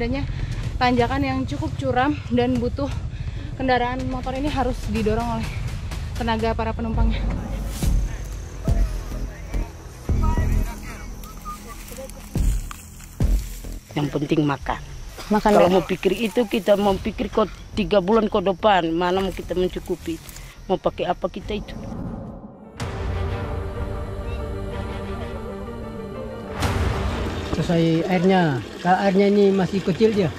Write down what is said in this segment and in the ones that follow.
adanya tanjakan yang cukup curam dan butuh kendaraan motor ini harus didorong oleh tenaga para penumpangnya. Yang penting makan. Makan kalau mau pikir itu, kita mau pikir kok 3 bulan ke depan, mana mau kita mencukupi, mau pakai apa kita itu. Selesai airnya, kalau airnya ini masih kecil dia.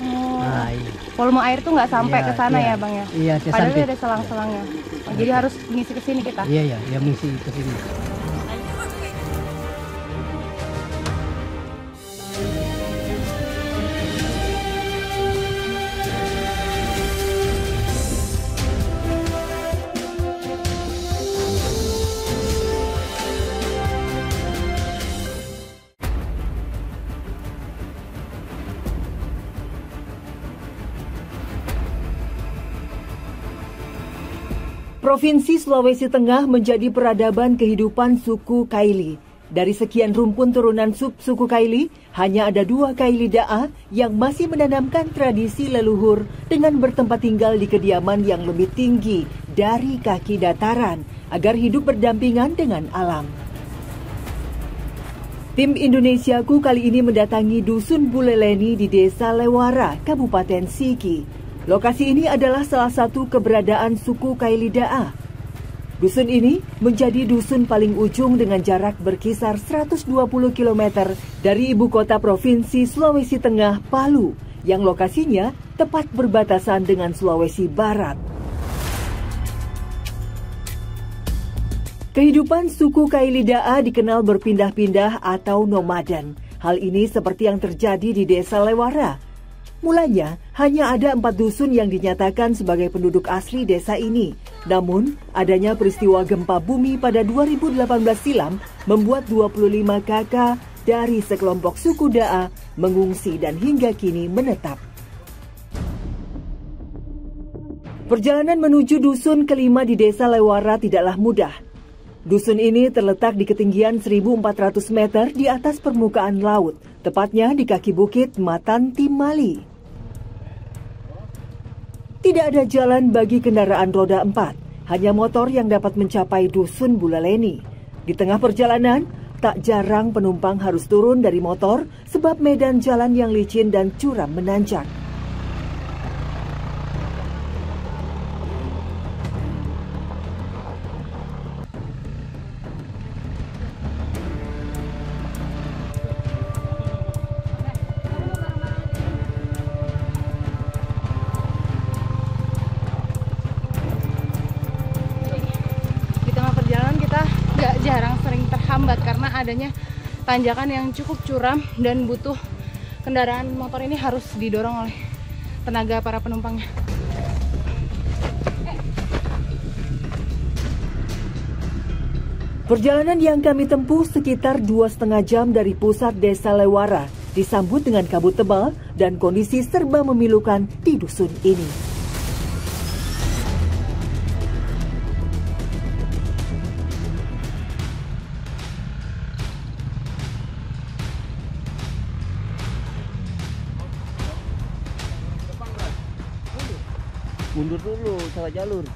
Nah, iya. Volume air tuh nggak sampai ke sana ya bang ya? Iya, padahal ada selang-selangnya. Jadi harus ngisi ke sini kita. Iya, mengisi ke sini. Provinsi Sulawesi Tengah menjadi peradaban kehidupan suku Kaili. Dari sekian rumpun turunan suku Kaili, hanya ada 2 Kaili Da'a yang masih menanamkan tradisi leluhur dengan bertempat tinggal di kediaman yang lebih tinggi dari kaki dataran agar hidup berdampingan dengan alam. Tim Indonesiaku kali ini mendatangi Dusun Buleleni di Desa Lewara, Kabupaten Sigi. Lokasi ini adalah salah satu keberadaan suku Kaili Da'a. Dusun ini menjadi dusun paling ujung dengan jarak berkisar 120 km dari ibu kota provinsi Sulawesi Tengah, Palu, yang lokasinya tepat berbatasan dengan Sulawesi Barat. Kehidupan suku Kaili Da'a dikenal berpindah-pindah atau nomaden. Hal ini seperti yang terjadi di Desa Lewara. Mulanya, hanya ada 4 dusun yang dinyatakan sebagai penduduk asli desa ini. Namun, adanya peristiwa gempa bumi pada 2018 silam membuat 25 kakak dari sekelompok suku Da'a mengungsi dan hingga kini menetap. Perjalanan menuju dusun kelima di Desa Lewara tidaklah mudah. Dusun ini terletak di ketinggian 1.400 meter di atas permukaan laut, tepatnya di kaki bukit Matan Timali. Tidak ada jalan bagi kendaraan roda 4, hanya motor yang dapat mencapai Dusun Buleleni. Di tengah perjalanan, tak jarang penumpang harus turun dari motor sebab medan jalan yang licin dan curam menanjak. Jarang sering terhambat karena adanya tanjakan yang cukup curam dan butuh kendaraan motor ini harus didorong oleh tenaga para penumpangnya. Perjalanan yang kami tempuh sekitar 2,5 jam dari pusat Desa Lewara disambut dengan kabut tebal dan kondisi serba memilukan di dusun ini. Mundur dulu, salah jalur.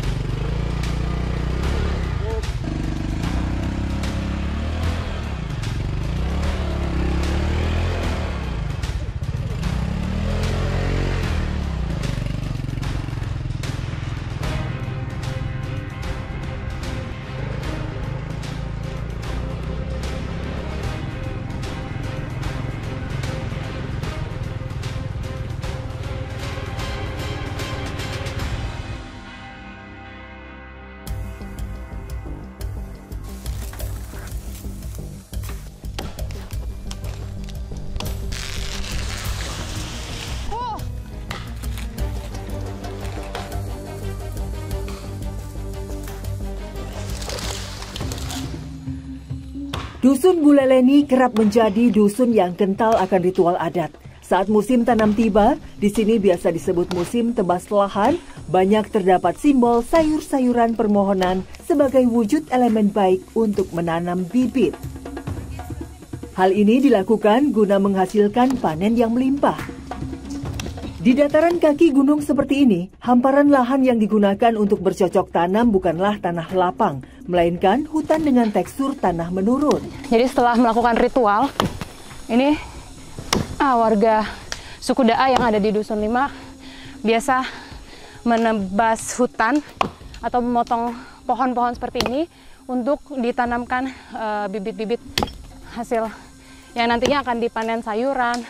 Dusun Buleleni kerap menjadi dusun yang kental akan ritual adat. Saat musim tanam tiba, di sini biasa disebut musim tebas lahan, banyak terdapat simbol sayur-sayuran permohonan sebagai wujud elemen baik untuk menanam bibit. Hal ini dilakukan guna menghasilkan panen yang melimpah. Di dataran kaki gunung seperti ini, hamparan lahan yang digunakan untuk bercocok tanam bukanlah tanah lapang, melainkan hutan dengan tekstur tanah menurun. Jadi setelah melakukan ritual, ini warga suku Da'a yang ada di Dusun 5 biasa menebas hutan atau memotong pohon-pohon seperti ini untuk ditanamkan bibit-bibit hasil yang nantinya akan dipanen sayuran.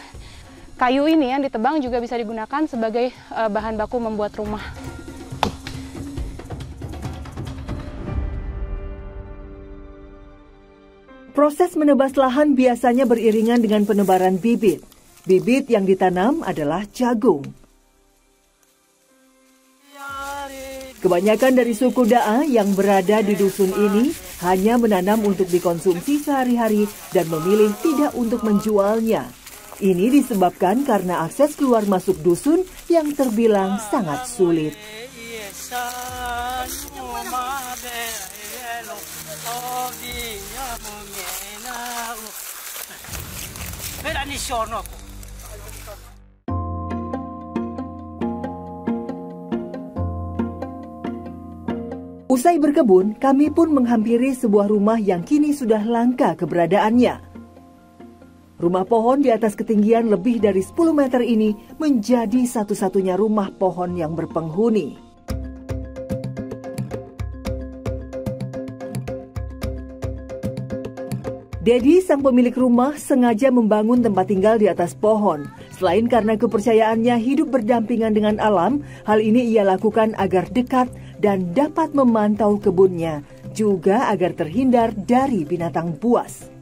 Kayu ini yang ditebang juga bisa digunakan sebagai bahan baku membuat rumah. Proses menebas lahan biasanya beriringan dengan penebaran bibit. Bibit yang ditanam adalah jagung. Kebanyakan dari suku Da'a yang berada di dusun ini hanya menanam untuk dikonsumsi sehari-hari dan memilih tidak untuk menjualnya. Ini disebabkan karena akses keluar masuk dusun yang terbilang sangat sulit. Usai berkebun, kami pun menghampiri sebuah rumah yang kini sudah langka keberadaannya. Rumah pohon di atas ketinggian lebih dari 10 meter ini menjadi satu-satunya rumah pohon yang berpenghuni. Dedi, sang pemilik rumah, sengaja membangun tempat tinggal di atas pohon. Selain karena kepercayaannya hidup berdampingan dengan alam, hal ini ia lakukan agar dekat dan dapat memantau kebunnya, juga agar terhindar dari binatang buas.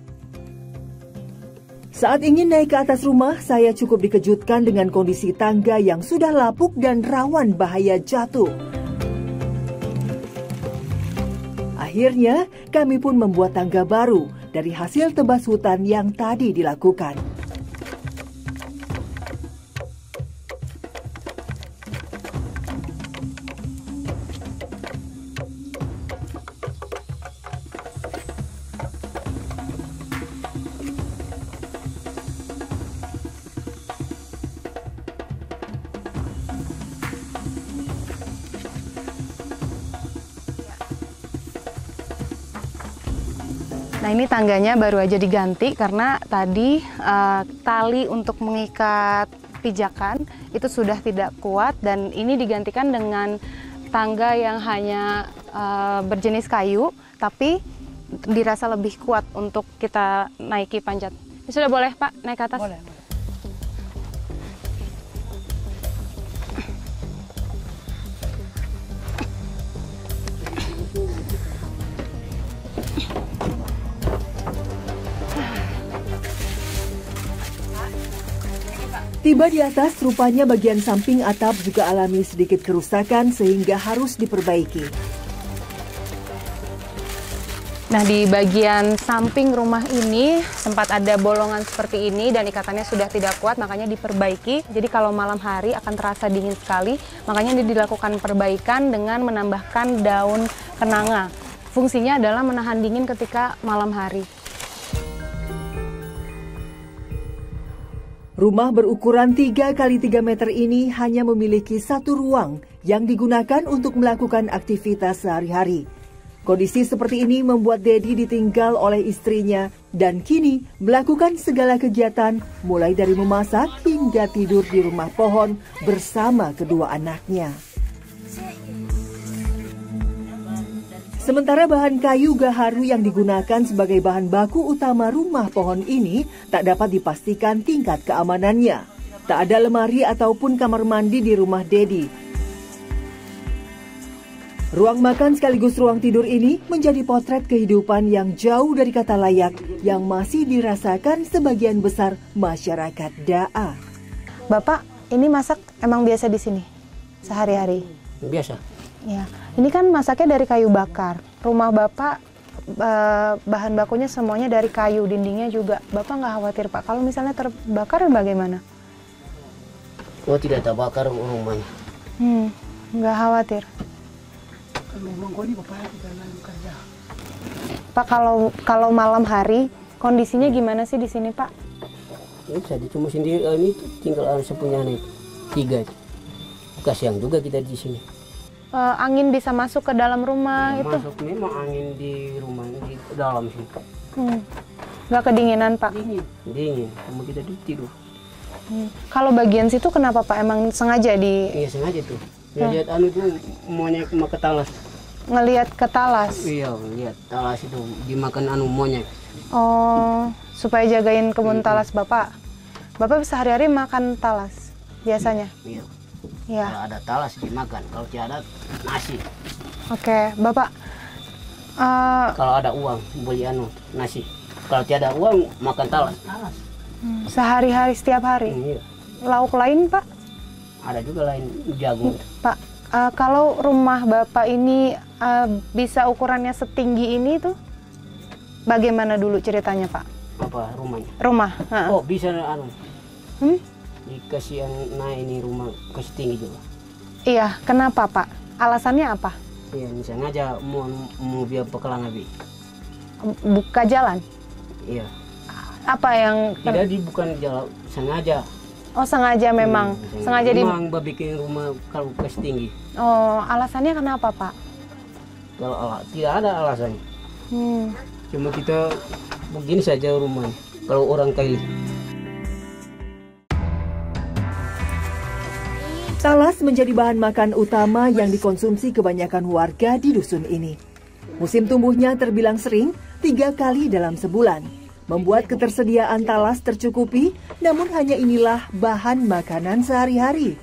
Saat ingin naik ke atas rumah, saya cukup dikejutkan dengan kondisi tangga yang sudah lapuk dan rawan bahaya jatuh. Akhirnya, kami pun membuat tangga baru dari hasil tebas hutan yang tadi dilakukan. Nah, ini tangganya baru aja diganti karena tadi tali untuk mengikat pijakan itu sudah tidak kuat dan ini digantikan dengan tangga yang hanya berjenis kayu tapi dirasa lebih kuat untuk kita naiki panjat. Ini sudah boleh Pak naik ke atas? Boleh. Tiba di atas, rupanya bagian samping atap juga alami sedikit kerusakan sehingga harus diperbaiki. Nah, di bagian samping rumah ini sempat ada bolongan seperti ini dan ikatannya sudah tidak kuat, makanya diperbaiki. Jadi kalau malam hari akan terasa dingin sekali, makanya dilakukan perbaikan dengan menambahkan daun kenanga. Fungsinya adalah menahan dingin ketika malam hari. Rumah berukuran 3 x 3 meter ini hanya memiliki satu ruang yang digunakan untuk melakukan aktivitas sehari-hari. Kondisi seperti ini membuat Dedi ditinggal oleh istrinya dan kini melakukan segala kegiatan mulai dari memasak hingga tidur di rumah pohon bersama kedua anaknya. Sementara bahan kayu gaharu yang digunakan sebagai bahan baku utama rumah pohon ini tak dapat dipastikan tingkat keamanannya. Tak ada lemari ataupun kamar mandi di rumah Dedi. Ruang makan sekaligus ruang tidur ini menjadi potret kehidupan yang jauh dari kata layak yang masih dirasakan sebagian besar masyarakat Da'a. Bapak, ini masak emang biasa di sini sehari-hari? Biasa. Ya, ini kan masaknya dari kayu bakar. Rumah Bapak bahan bakunya semuanya dari kayu, dindingnya juga. Bapak nggak khawatir Pak, kalau misalnya terbakar bagaimana? Oh, tidak terbakar rumahnya. Nggak khawatir. Pak, kalau malam hari kondisinya gimana sih di sini Pak? Bisa cuma sendiri ini tinggal saya punya anak. 3. Kasihan juga kita di sini. Angin bisa masuk ke dalam rumah itu? Masuk memang angin di rumah di dalam sini. Nggak kedinginan Pak? Dingin. Cuma kita tidur. Kalau bagian situ kenapa Pak? Emang sengaja Iya sengaja tuh. Lihat anu tuh monyet makan talas. ngelihat ke talas? Iya lihat talas itu dimakan anu monyet. Oh, supaya jagain kebun talas Bapak. Bapak sehari-hari makan talas biasanya? Iya. Iya. Kalau ada talas dimakan, kalau tidak ada nasi. Oke, Bapak. Kalau ada uang beli anu nasi. Kalau tiada uang makan talas. Sehari-hari setiap hari. Iya. Lauk lain Pak? Ada juga lain jagung. Pak, kalau rumah Bapak ini bisa ukurannya setinggi ini tuh, bagaimana dulu ceritanya Pak? Apa rumahnya? Rumah. Oh bisa anu. Hmm? Dikasih yang naik ini rumah kasih tinggi juga. Iya, kenapa Pak? Alasannya apa? Iya, misalnya aja mau biar pekelang lebih. Buka jalan? Iya. Apa yang... Tidak bukan jalan sengaja. Oh sengaja memang? Sengaja memang bikin rumah kalau kasih tinggi. Oh, alasannya kenapa Pak? Kalau tidak ada alasannya. Cuma kita begini saja rumahnya. Kalau orang kaya. Talas menjadi bahan makan utama yang dikonsumsi kebanyakan warga di dusun ini. Musim tumbuhnya terbilang sering, 3 kali dalam sebulan. Membuat ketersediaan talas tercukupi, namun hanya inilah bahan makanan sehari-hari.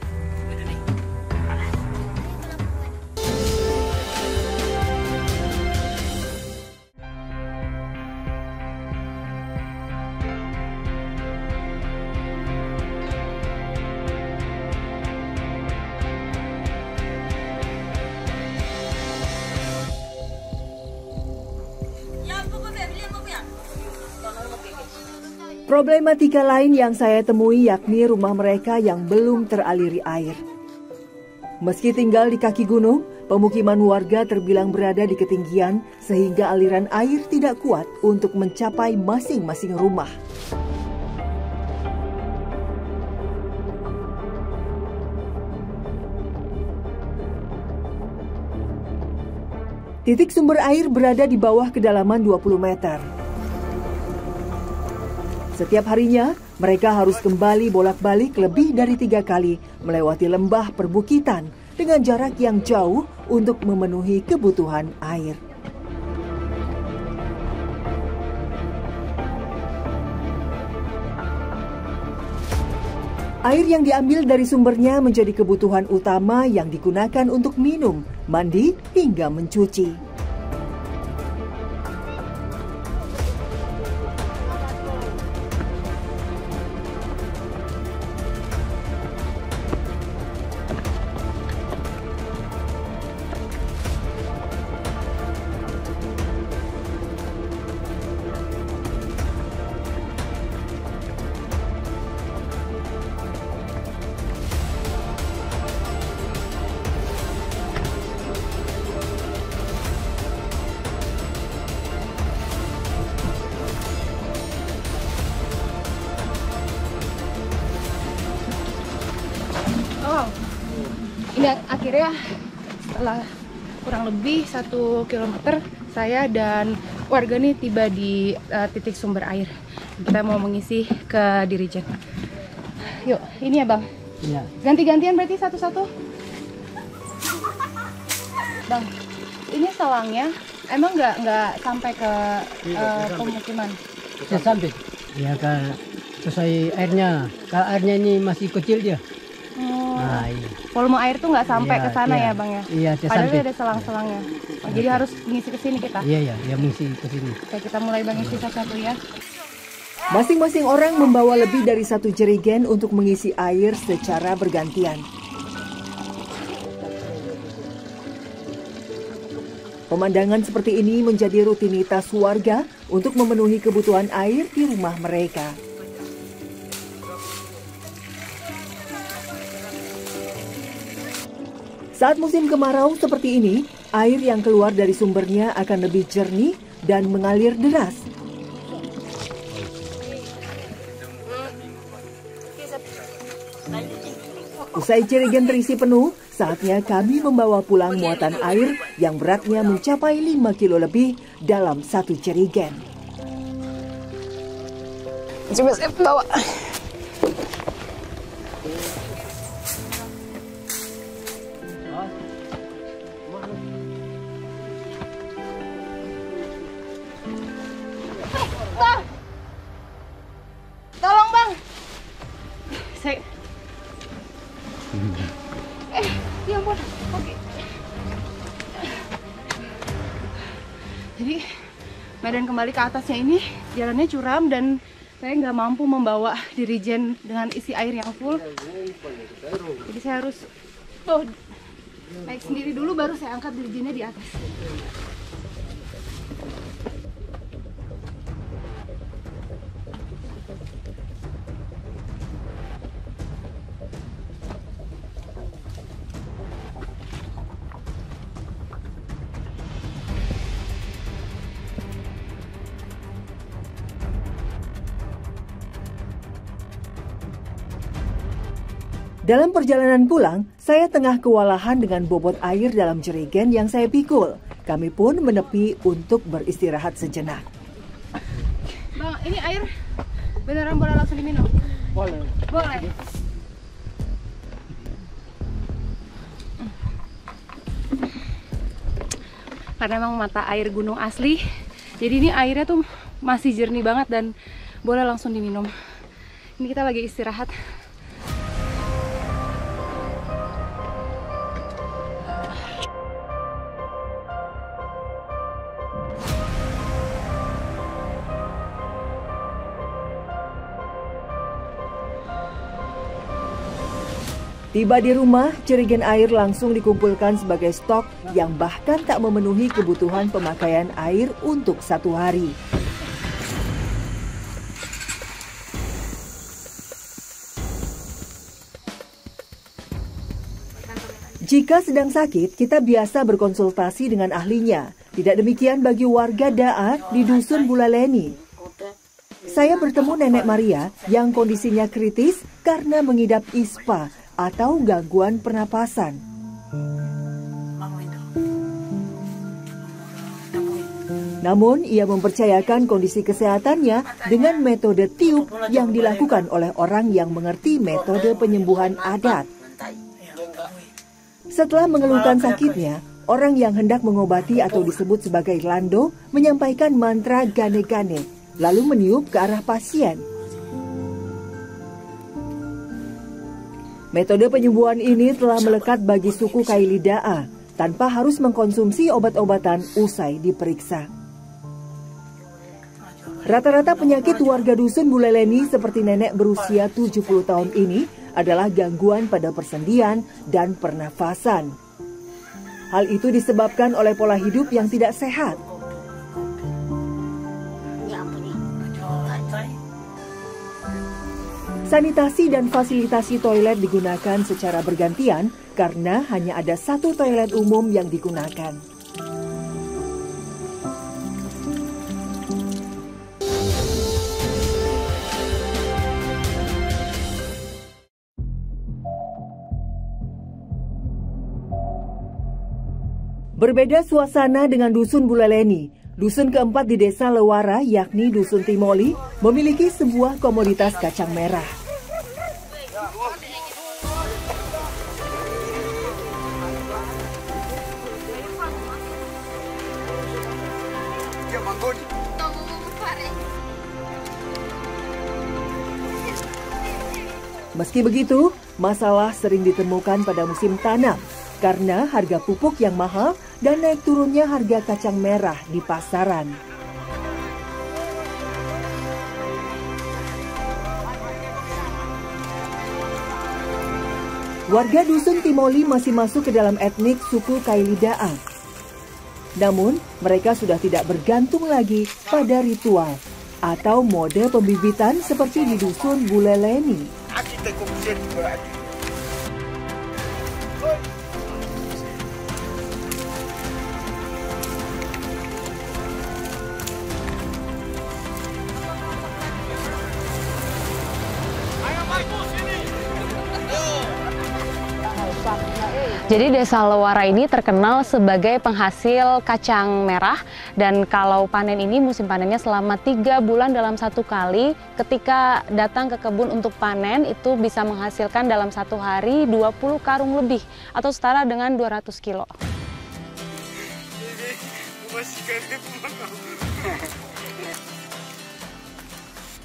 Problematika lain yang saya temui yakni rumah mereka yang belum teraliri air. Meski tinggal di kaki gunung, pemukiman warga terbilang berada di ketinggian sehingga aliran air tidak kuat untuk mencapai masing-masing rumah. Titik sumber air berada di bawah kedalaman 20 meter. Setiap harinya, mereka harus kembali bolak-balik lebih dari 3 kali melewati lembah perbukitan dengan jarak yang jauh untuk memenuhi kebutuhan air. Air yang diambil dari sumbernya menjadi kebutuhan utama yang digunakan untuk minum, mandi, hingga mencuci. Ini akhirnya setelah kurang lebih 1 kilometer saya dan warga nih tiba di titik sumber air. Kita mau mengisi ke Dirijen. Yuk, ini ya Bang. Iya. Ganti-gantian berarti satu-satu. Bang, ini selangnya emang nggak sampai ke pemukiman? Bisa sampai. Ya kan sesuai airnya. Kalau airnya ini masih kecil dia. Nah, iya. Volume air tuh nggak sampai ke sana ya Bang ya? Iya, Padahal sampai. ada selang-selangnya. Oh, jadi harus ngisi ke sini kita. Iya, ya mengisi ke sini. Oke, kita mulai Bang isi satu-satu ya. Masing-masing orang membawa lebih dari 1 jerigen untuk mengisi air secara bergantian. Pemandangan seperti ini menjadi rutinitas warga untuk memenuhi kebutuhan air di rumah mereka. Saat musim kemarau seperti ini, air yang keluar dari sumbernya akan lebih jernih dan mengalir deras. Usai jerigen terisi penuh, saatnya kami membawa pulang muatan air yang beratnya mencapai 5 kilo lebih dalam satu jerigen. Coba saya bawa. Bang, tolong bang. Saya. Ya ampun. Oke. Jadi medan kembali ke atasnya ini jalannya curam dan saya nggak mampu membawa dirijen dengan isi air yang full. Jadi saya harus naik sendiri dulu baru saya angkat dirijennya di atas. Dalam perjalanan pulang, saya tengah kewalahan dengan bobot air dalam jerigen yang saya pikul. Kami pun menepi untuk beristirahat sejenak. Bang, ini air beneran boleh langsung diminum? Boleh. Boleh. Karena emang mata air gunung asli, jadi ini airnya tuh masih jernih banget dan boleh langsung diminum. Ini kita lagi istirahat. Tiba di rumah, jerigen air langsung dikumpulkan sebagai stok yang bahkan tak memenuhi kebutuhan pemakaian air untuk satu hari. Jika sedang sakit, kita biasa berkonsultasi dengan ahlinya. Tidak demikian bagi warga Da'a di Dusun Buleleni. Saya bertemu Nenek Maria yang kondisinya kritis karena mengidap ISPA atau gangguan pernapasan. Namun, ia mempercayakan kondisi kesehatannya dengan metode tiup yang dilakukan oleh orang yang mengerti metode penyembuhan adat. Setelah mengeluhkan sakitnya, orang yang hendak mengobati atau disebut sebagai lando menyampaikan mantra gane-gane, lalu meniup ke arah pasien. Metode penyembuhan ini telah melekat bagi suku Kaili Da'a tanpa harus mengkonsumsi obat-obatan usai diperiksa. Rata-rata penyakit warga Dusun Buleleni seperti nenek berusia 70 tahun ini adalah gangguan pada persendian dan pernafasan. Hal itu disebabkan oleh pola hidup yang tidak sehat. Sanitasi dan fasilitasi toilet digunakan secara bergantian karena hanya ada satu toilet umum yang digunakan. Berbeda suasana dengan Dusun Buleleni. Dusun keempat di Desa Lewara, yakni Dusun Timoli, memiliki sebuah komoditas kacang merah. Meski begitu, masalah sering ditemukan pada musim tanam karena harga pupuk yang mahal dan naik turunnya harga kacang merah di pasaran. Warga Dusun Timoli masih masuk ke dalam etnik suku Kaili Da'a. Namun, mereka sudah tidak bergantung lagi pada ritual atau mode pembibitan seperti di Dusun Buleleni. Jadi Desa Lewara ini terkenal sebagai penghasil kacang merah, dan kalau panen ini musim panennya selama 3 bulan dalam 1 kali. Ketika datang ke kebun untuk panen itu bisa menghasilkan dalam 1 hari 20 karung lebih atau setara dengan 200 kilo.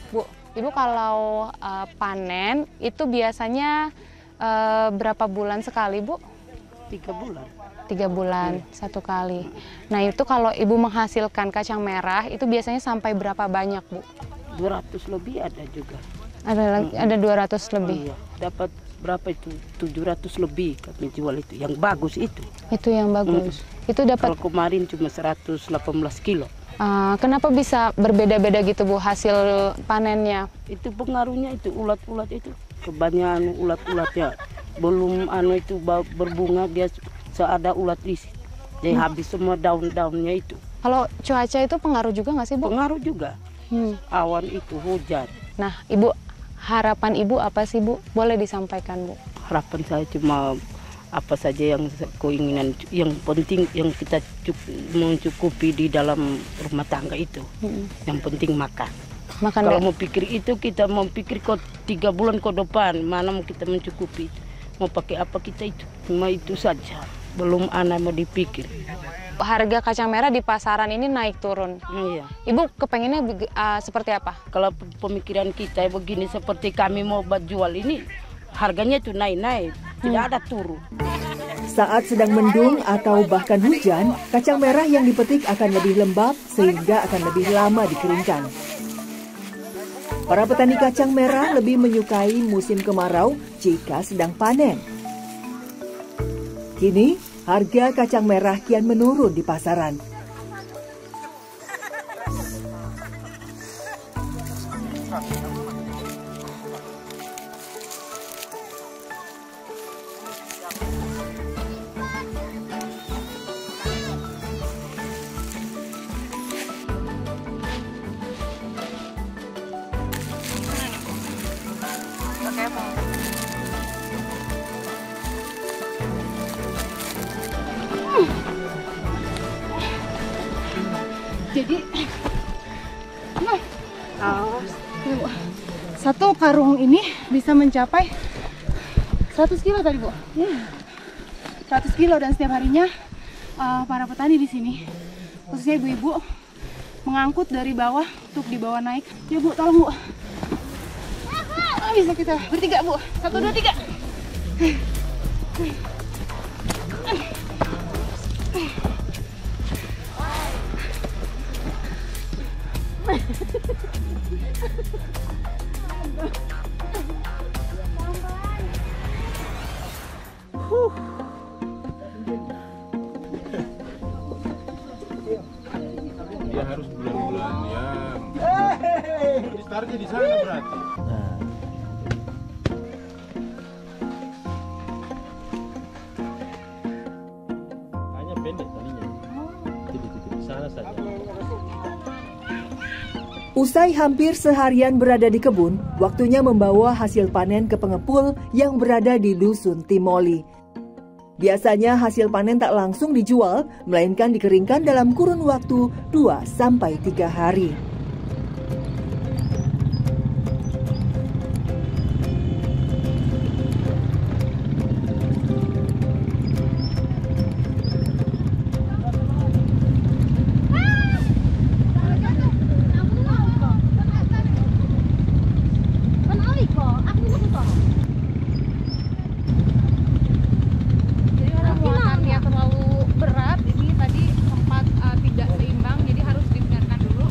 Bu, Ibu kalau panen itu biasanya berapa bulan sekali, Bu? 3 bulan. 3 bulan 1 kali. Nah itu kalau Ibu menghasilkan kacang merah itu biasanya sampai berapa banyak, Bu? 200 lebih ada juga. Ada 200 lebih. Iya, dapat berapa itu? 700 lebih kami jual itu. Yang bagus itu. Itu yang bagus. Itu dapat. Kalau kemarin cuma 118 kilo. Kenapa bisa berbeda-beda gitu, Bu, hasil panennya? Itu pengaruhnya itu ulat-ulat itu. Kebanyakan ulat-ulatnya. Belum itu berbunga dia seada ulat di situ. Jadi habis semua daun-daunnya itu. Kalau cuaca itu pengaruh juga nggak sih, Bu? Pengaruh juga. Awan itu hujan. Nah, Ibu, harapan Ibu apa sih, Bu? Boleh disampaikan, Bu? Harapan saya cuma apa saja yang keinginan, yang penting yang kita mencukupi di dalam rumah tangga itu. Yang penting makan. Kalau mau pikir itu, kita mau pikir kok 3 bulan ke depan, mana mau kita mencukupi. Mau pakai apa kita itu, cuma itu saja. Belum anak mau dipikir. Harga kacang merah di pasaran ini naik turun. Iya. Ibu kepengennya seperti apa? Kalau pemikiran kita begini seperti kami mau buat jual ini, harganya itu naik-naik, tidak ada turun. Saat sedang mendung atau bahkan hujan, kacang merah yang dipetik akan lebih lembab sehingga akan lebih lama dikeringkan. Para petani kacang merah lebih menyukai musim kemarau jika sedang panen. Kini, harga kacang merah kian menurun di pasaran. Jadi, satu karung ini bisa mencapai 100 kilo tadi, Bu. 100 kilo, dan setiap harinya para petani di sini, khususnya ibu-ibu, mengangkut dari bawah untuk dibawa naik. Ya, Bu, tolong, Bu. Bisa kita bertiga, Bu. 1, 2, 3. Dia harus bulan-bulan ya. Startnya di sana berarti. Hanya pendek talinya. Titik-titik di sana saja. Usai hampir seharian berada di kebun, waktunya membawa hasil panen ke pengepul yang berada di Dusun Timoli. Biasanya hasil panen tak langsung dijual, melainkan dikeringkan dalam kurun waktu 2-3 hari. Terlalu berat, ini tadi sempat tidak seimbang, jadi harus dibiarkan dulu.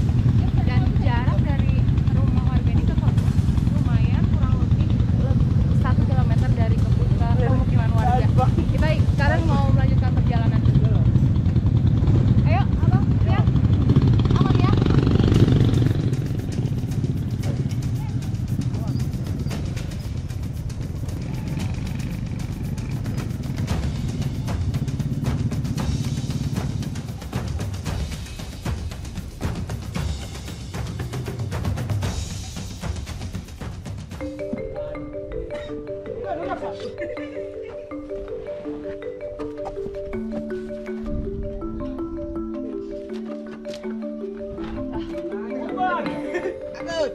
Hasil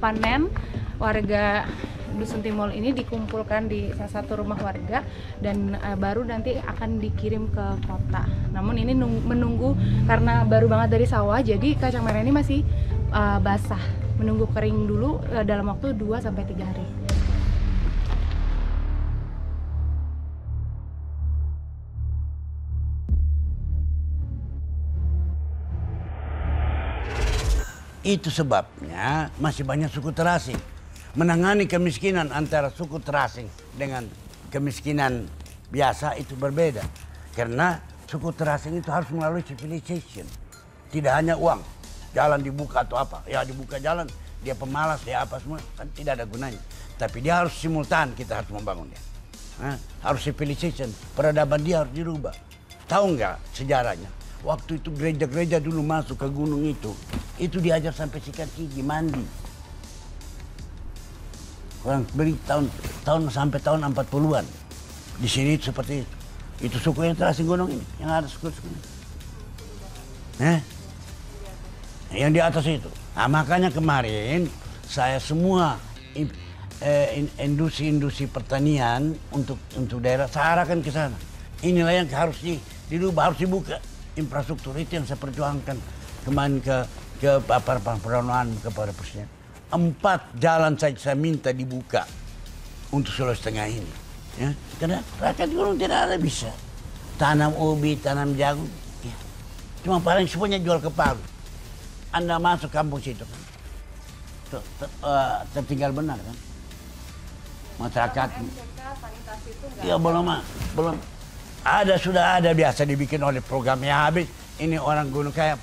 panen warga Dusun Timol ini dikumpulkan di salah satu rumah warga dan baru nanti akan dikirim ke kota. Namun ini menunggu karena baru banget dari sawah, jadi kacang merah ini masih basah, menunggu kering dulu dalam waktu 2-3 hari. Itu sebabnya masih banyak suku terasing. Menangani kemiskinan antara suku terasing dengan kemiskinan biasa itu berbeda. Karena suku terasing itu harus melalui civilization. Tidak hanya uang, jalan dibuka atau apa. Ya dibuka jalan, dia pemalas, dia apa semua, kan tidak ada gunanya. Tapi dia harus simultan, kita harus membangun dia. Harus civilization, peradaban dia harus dirubah. Tahu nggak sejarahnya? Waktu itu gereja-gereja dulu masuk ke gunung itu diajar sampai sikat gigi, mandi. Orang beri tahun sampai tahun 40-an. Di sini seperti itu. Itu suku yang terasing gunung ini, yang ada suku-suku ini. Yang di atas itu. Nah, makanya kemarin saya semua industri pertanian untuk daerah saya arahkan ke sana. Inilah yang harus dirubah, harus dibuka. Infrastruktur itu yang saya perjuangkan kemarin ke permohonan kepada Presiden. 4 jalan saya minta dibuka untuk Sulawesi Tengah ini. Ya, karena rakyat gunung tidak ada bisa tanam ubi, tanam jagung. Ya. Cuma paling semuanya jual ke Palu. Anda masuk kampung situ kan, tertinggal benar kan. Masyarakat. Ya belum. Sudah ada biasa dibikin oleh program ya habis. Ini orang gunung kayak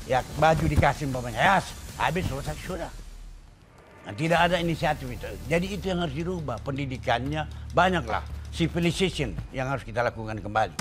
ya baju dikasih umpamanya ya habis selesai sudah. Nah, tidak ada inisiatif itu. Jadi itu yang harus dirubah, pendidikannya banyaklah, civilization yang harus kita lakukan kembali.